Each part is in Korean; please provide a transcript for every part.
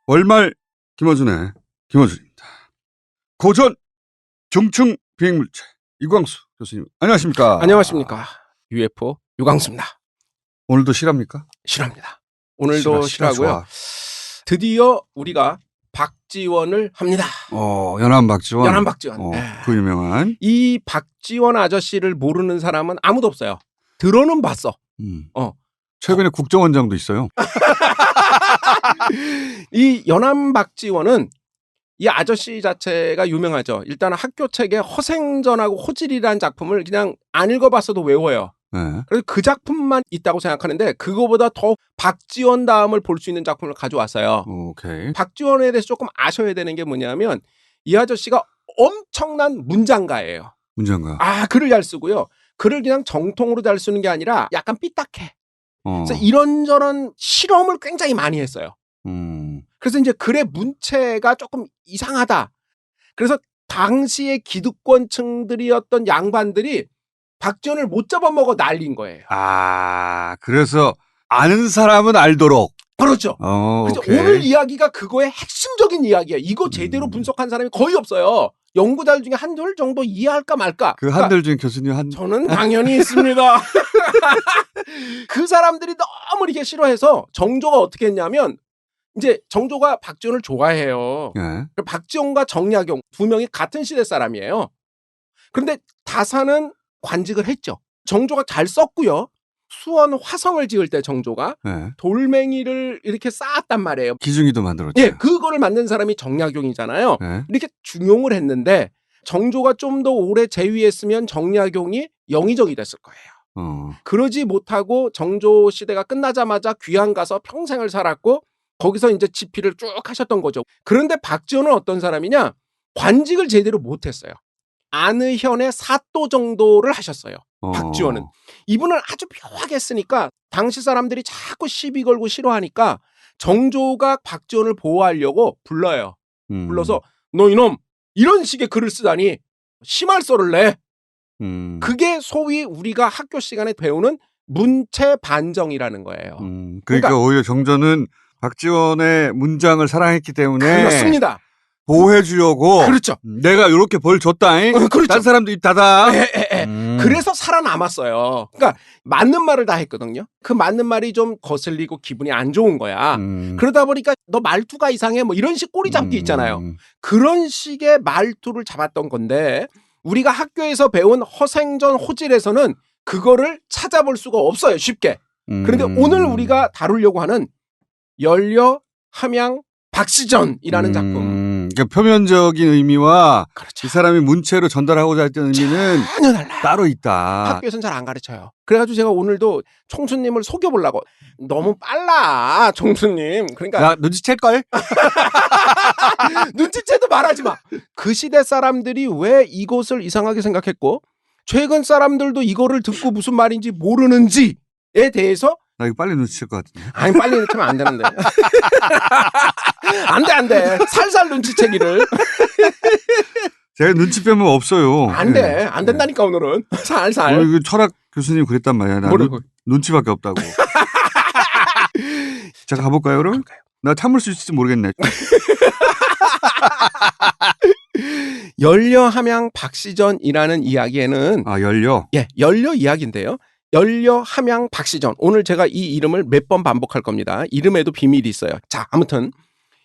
월말 김어준의 김어준입니다. 고전 중증 비행물체 이광수 교수님 안녕하십니까? 안녕하십니까. UFO 유광수입니다. 오늘도 실합니까? 실합니다. 오늘도 실하고요. 드디어 우리가 박지원을 합니다. 연암 박지원. 연암 박지원. 그 유명한. 이 박지원 아저씨를 모르는 사람은 아무도 없어요. 들어는 봤어. 최근에 국정원장도 있어요. 이 연암 박지원은 이 아저씨 자체가 유명하죠. 일단 학교 책에 허생전하고 호질이라는 작품을 그냥 안 읽어봤어도 외워요. 네. 그래서 그 작품만 있다고 생각하는데 그거보다 더 박지원 다음을 볼 수 있는 작품을 가져왔어요. 오케이. 박지원에 대해서 조금 아셔야 되는 게 뭐냐면 이 아저씨가 엄청난 문장가예요. 문장가. 글을 잘 쓰고요. 글을 그냥 정통으로 잘 쓰는 게 아니라 약간 삐딱해. 그래서 이런저런 실험을 굉장히 많이 했어요. 그래서 이제 글의 문체가 조금 이상하다. 그래서 당시의 기득권층들이었던 양반들이 박지원을 못 잡아먹어 날린 거예요. 그래서 아는 사람은 알도록. 그렇죠. 그래서 오케이. 오늘 이야기가 그거의 핵심적인 이야기예요. 이거 제대로 분석한 사람이 거의 없어요. 연구자들 중에 한둘 정도 이해할까 말까. 그 한들 중에 교수님 저는 당연히 있습니다. 그 사람들이 너무 이렇게 싫어해서 정조가 어떻게 했냐면 이제 정조가 박지원을 좋아해요. 네. 박지원과 정약용 두 명이 같은 시대 사람이에요. 그런데 다사는 관직을 했죠. 정조가 잘 썼고요. 수원 화성을 지을 때 정조가 돌멩이를 이렇게 쌓았단 말이에요. 기중이도 만들었죠. 예, 그거를 만든 사람이 정약용이잖아요. 이렇게 중용을 했는데 정조가 좀 더 오래 재위했으면 정약용이 영의정이 됐을 거예요. 그러지 못하고 정조 시대가 끝나자마자 귀양 가서 평생을 살았고 거기서 이제 집필을 쭉 하셨던 거죠. 그런데 박지원은 어떤 사람이냐? 관직을 제대로 못했어요. 안의현의 사또 정도를 하셨어요. 박지원은. 이분은 아주 묘하게 했으니까 당시 사람들이 자꾸 시비 걸고 싫어하니까 정조가 박지원을 보호하려고 불러요. 불러서 너 이놈 이런 식의 글을 쓰다니 심할서를 내. 그게 소위 우리가 학교 시간에 배우는 문체 반정이라는 거예요. 그러니까 오히려 정조는 박지원의 문장을 사랑했기 때문에 그렇습니다. 보호해주려고. 그렇죠. 내가 이렇게 벌 줬다잉. 그렇죠. 딴 사람도 입 닫아. 그래서 살아남았어요. 그러니까 맞는 말을 다 했거든요. 그 맞는 말이 좀 거슬리고 기분이 안 좋은 거야. 그러다 보니까 너 말투가 이상해 뭐 이런 식 꼬리 잡기 있잖아요. 그런 식의 말투를 잡았던 건데 우리가 학교에서 배운 허생전 호질에서는 그거를 찾아볼 수가 없어요. 쉽게. 그런데 오늘 우리가 다루려고 하는 연려 함양 박시전이라는 작품. 그러니까 표면적인 의미와 그렇죠. 이 사람이 문체로 전달하고자 했던 의미는 전혀 달라요. 따로 있다. 학교에서는 잘 안 가르쳐요. 그래가지고 제가 오늘도 총수님을 속여보려고. 너무 빨라 총수님. 그러니까 야, 눈치챌걸? 눈치채도 말하지 마. 그 시대 사람들이 왜 이것을 이상하게 생각했고 최근 사람들도 이거를 듣고 무슨 말인지 모르는지에 대해서 나 이거 빨리 눈치챌 것 같은데. 아니 빨리 눈치채면 안 되는데. 안 돼. 살살 눈치채기를. 제가 눈치 빼면 없어요. 안 돼. 안 된다니까 오늘은. 살살. 오늘 그 철학 교수님 그랬단 말이야. 나 눈치밖에 없다고. 자, 가볼까요 그럼? 나 참을 수 있을지 모르겠네. 연려 함양 박시전이라는 이야기에는 연려? 예, 연려 이야기인데요. 연려 함양 박시전. 오늘 제가 이 이름을 몇 번 반복할 겁니다. 이름에도 비밀이 있어요. 자, 아무튼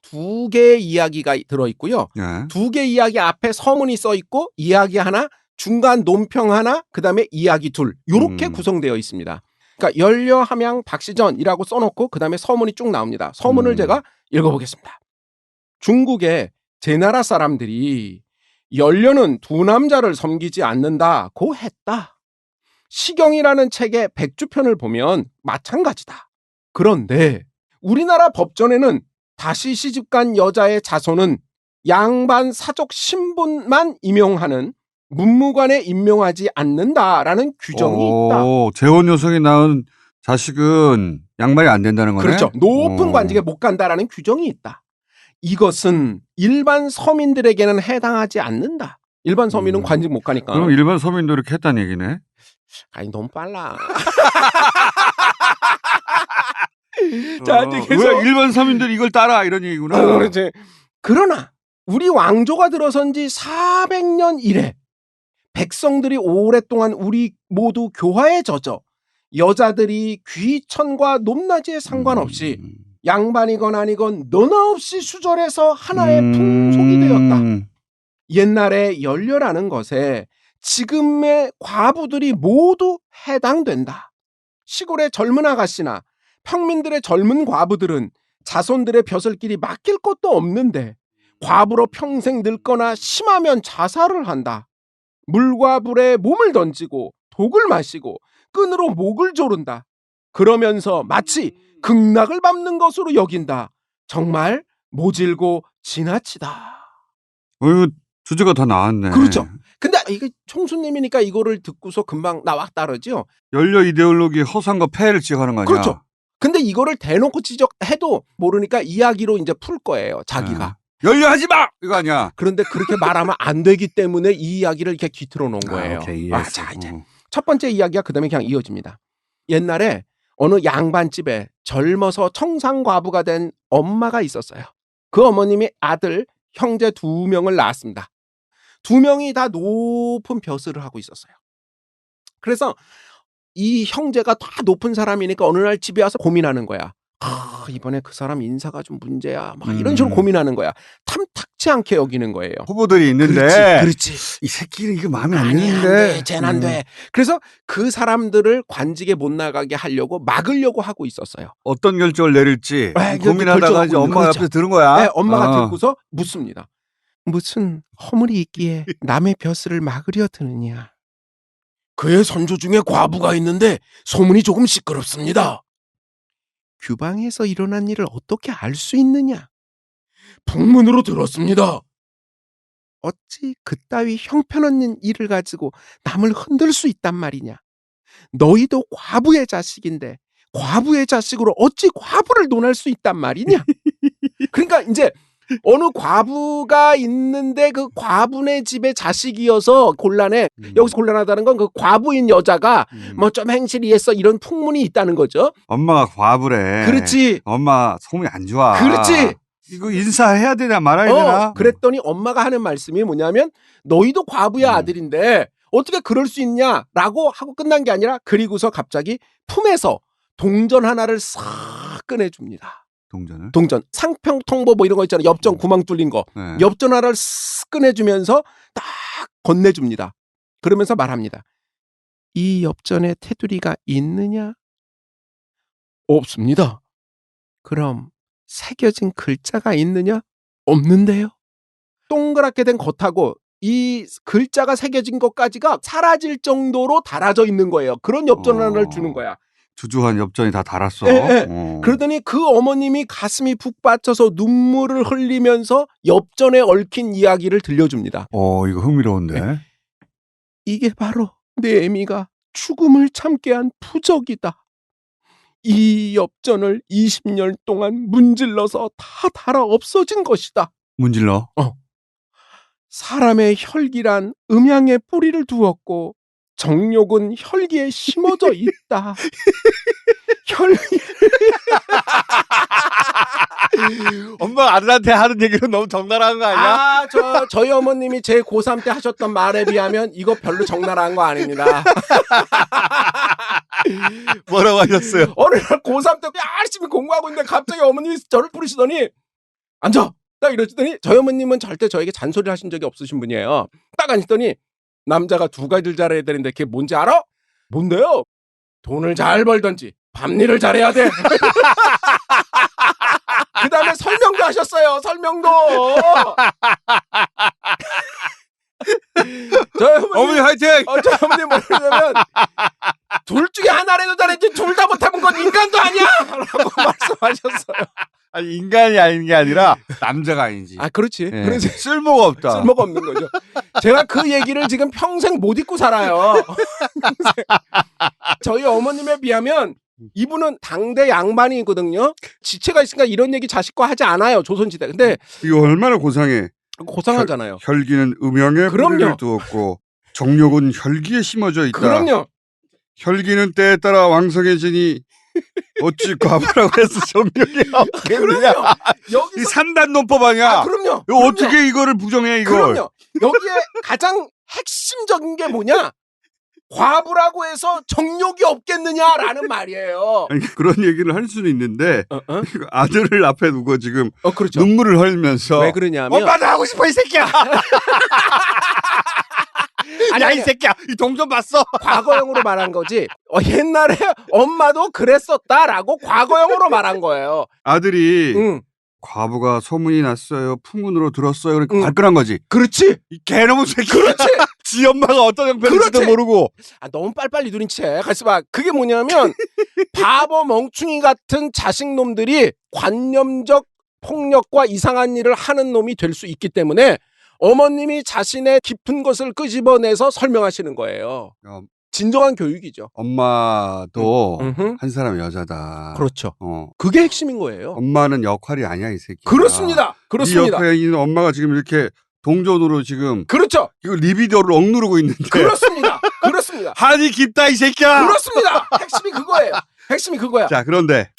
두 개의 이야기가 들어있고요. 두 개 이야기 앞에 서문이 써있고 이야기 하나, 중간 논평 하나, 그 다음에 이야기 둘. 이렇게 구성되어 있습니다. 그러니까 연려 함양 박시전이라고 써놓고 그 다음에 서문이 쭉 나옵니다. 서문을 제가 읽어보겠습니다. 중국의 제나라 사람들이 연려는 두 남자를 섬기지 않는다고 했다. 시경이라는 책의 백주편을 보면 마찬가지다. 그런데 우리나라 법전에는 다시 시집간 여자의 자손은 양반 사족 신분만 임용하는 문무관에 임명하지 않는다라는 규정이 있다. 재혼 여성이 낳은 자식은 양반이 안 된다는 거네? 그렇죠. 높은 관직에 못 간다라는 규정이 있다. 이것은 일반 서민들에게는 해당하지 않는다. 일반 서민은 관직 못 가니까. 그럼 일반 서민도 이렇게 했다는 얘기네? 아니 너무 빨라. 자, 이제 계속. 왜 일반 서민들이 이걸 따라 이런 얘기구나. 그렇지. 그러나 우리 왕조가 들어선 지 400년 이래 백성들이 오랫동안 우리 모두 교화에 젖어 여자들이 귀천과 높낮이에 상관없이 양반이건 아니건 너나 없이 수절해서 하나의 풍속이 되었다. 옛날에 연료라는 것에 지금의 과부들이 모두 해당된다. 시골의 젊은 아가씨나 평민들의 젊은 과부들은 자손들의 벼슬길이 맡길 것도 없는데 과부로 평생 늙거나 심하면 자살을 한다. 물과 불에 몸을 던지고 독을 마시고 끈으로 목을 조른다. 그러면서 마치 극락을 밟는 것으로 여긴다. 정말 모질고 지나치다. 이거 주제가 다 나왔네. 그렇죠. 근데 이게 총수님이니까 이거를 듣고서 금방 나와 따르죠. 연료 이데올로기 허상과 폐해를 지적하는 거 아니야? 그렇죠. 근데 이거를 대놓고 지적해도 모르니까 이야기로 이제 풀 거예요. 자기가. 연료하지 마! 이거 아니야. 그런데 그렇게 말하면 안 되기 때문에 이 이야기를 이렇게 뒤틀어 놓은 거예요. 오케이, 자, 이제 첫 번째 이야기가 그다음에 그냥 이어집니다. 옛날에 어느 양반집에 젊어서 청상과부가 된 엄마가 있었어요. 그 어머님이 아들, 형제 2명을 낳았습니다. 2명이 다 높은 벼슬을 하고 있었어요. 그래서 이 형제가 다 높은 사람이니까 어느 날 집에 와서 고민하는 거야. 이번에 그 사람 인사가 좀 문제야. 막 이런 식으로 고민하는 거야. 탐탁치 않게 여기는 거예요. 후보들이 있는데. 그렇지. 이 새끼는 이거 마음에 안 아니, 드는데. 안 돼. 쟤는 안 돼. 그래서 그 사람들을 관직에 못 나가게 하려고 막으려고 하고 있었어요. 어떤 결정을 내릴지 고민하다가 결정하고 이제 엄마가 그렇죠. 옆에서 들은 거야. 네, 엄마가 듣고서 묻습니다. 무슨 허물이 있기에 남의 벼슬을 막으려 드느냐. 그의 선조 중에 과부가 있는데 소문이 조금 시끄럽습니다. 규방에서 일어난 일을 어떻게 알 수 있느냐? 풍문으로 들었습니다. 어찌 그따위 형편없는 일을 가지고 남을 흔들 수 있단 말이냐? 너희도 과부의 자식인데 과부의 자식으로 어찌 과부를 논할 수 있단 말이냐? 그러니까 이제 어느 과부가 있는데 그 과부네 집의 자식이어서 곤란해. 여기서 곤란하다는 건 그 과부인 여자가 뭐 좀 행실이 했어 이런 풍문이 있다는 거죠. 엄마가 과부래. 그렇지. 엄마 소문이 안 좋아. 그렇지. 이거 인사해야 되나 말아야 되나? 그랬더니 엄마가 하는 말씀이 뭐냐면 너희도 과부의 아들인데 어떻게 그럴 수 있냐라고 하고 끝난 게 아니라 그리고서 갑자기 품에서 동전 하나를 싹 꺼내줍니다. 동전 상평통보 뭐 이런 거 있잖아요. 엽전 구멍 뚫린 거. 네. 엽전 하나를 쓱 꺼내주면서 딱 건네줍니다. 그러면서 말합니다. 이 엽전에 테두리가 있느냐? 없습니다. 그럼 새겨진 글자가 있느냐? 없는데요. 동그랗게 된 겉하고 이 글자가 새겨진 것까지가 사라질 정도로 달아져 있는 거예요. 그런 엽전 하나를 주는 거야. 주주한 엽전이 다 달았어. 그러더니 그 어머님이 가슴이 푹 받쳐서 눈물을 흘리면서 엽전에 얽힌 이야기를 들려줍니다. 이거 흥미로운데. 네. 이게 바로 내 애미가 죽음을 참게 한 부적이다. 이 엽전을 20년 동안 문질러서 다 달아 없어진 것이다. 문질러? 사람의 혈기란 음양에 뿌리를 두었고 정욕은 혈기에 심어져 있다. 엄마 아들한테 하는 얘기로 너무 적나라한 거 아니야? 저희 어머님이 제 고3 때 하셨던 말에 비하면 이거 별로 적나라한 거 아닙니다. 뭐라고 하셨어요? 어느 날 고3 때 열심히 공부하고 있는데 갑자기 어머님이 저를 부르시더니 앉아! 딱 이러시더니 저희 어머님은 절대 저에게 잔소리를 하신 적이 없으신 분이에요. 딱 앉더니 남자가 2가지를 잘해야 되는데 그게 뭔지 알아? 뭔데요? 돈을 잘 벌던지 밤일을 잘해야 돼. 그 다음에 설명도 하셨어요. 설명도. 어머니 화이팅! 저희 어머니 뭐냐면 둘 중에 하나라도 잘했지 둘 다 못하면 건 인간도 아니야! 라고 말씀하셨어요. 아니, 인간이 아닌 게 아니라 남자가 아니지. 그렇지. 네. 그래서 쓸모가 없다. 쓸모가 없는 거죠. 제가 그 얘기를 지금 평생 못 잊고 살아요. 저희 어머님에 비하면 이분은 당대 양반이거든요. 지체가 있으니까 이런 얘기 자식과 하지 않아요. 조선시대. 근데 이거 얼마나 고상해. 고상하잖아요. 혈기는 음양에 뿌리를 두었고 정욕은 혈기에 심어져 있다. 그럼요. 혈기는 때에 따라 왕성해지니 어찌 과부라고 해서 정렬이 없겠느냐. 그럼요. 이 여기서 3단 논법 아니야. 그럼요. 이거 어떻게 이거를 부정해 이걸. 그럼요. 여기에 가장 핵심적인 게 뭐냐? 과부라고 해서 정욕이 없겠느냐라는 말이에요. 아니, 그런 얘기를 할 수는 있는데 아들을 앞에 두고 지금 그렇죠. 눈물을 흘리면서 왜 그러냐면 엄마도 하고 싶어 이 새끼야. 아니, 야 이 새끼야 이 동전 봤어. 과거형으로 말한 거지. 옛날에 엄마도 그랬었다라고 과거형으로 말한 거예요. 아들이 응. 과부가 소문이 났어요. 풍문으로 들었어요. 그러니까 응. 발끈한 거지. 그렇지. 이 개놈의 새끼. 그렇지. 지 엄마가 어떤 형편인지도 그렇지. 모르고. 너무 빨리빨리 누린 채. 가만있어 봐. 그게 뭐냐면 바보 멍충이 같은 자식놈들이 관념적 폭력과 이상한 일을 하는 놈이 될 수 있기 때문에 어머님이 자신의 깊은 것을 끄집어내서 설명하시는 거예요. 진정한 교육이죠. 엄마도 음흠. 한 사람 여자다. 그렇죠. 어. 그게 핵심인 거예요. 엄마는 역할이 아니야 이 새끼. 그렇습니다. 이 그렇습니다. 옆에 있는 엄마가 지금 이렇게 동전으로 지금 그렇죠. 이거 리비더를 억누르고 있는데. 그렇습니다. 그렇습니다. 한이 깊다 이 새끼야. 그렇습니다. 핵심이 그거예요. 핵심이 그거야. 자 그런데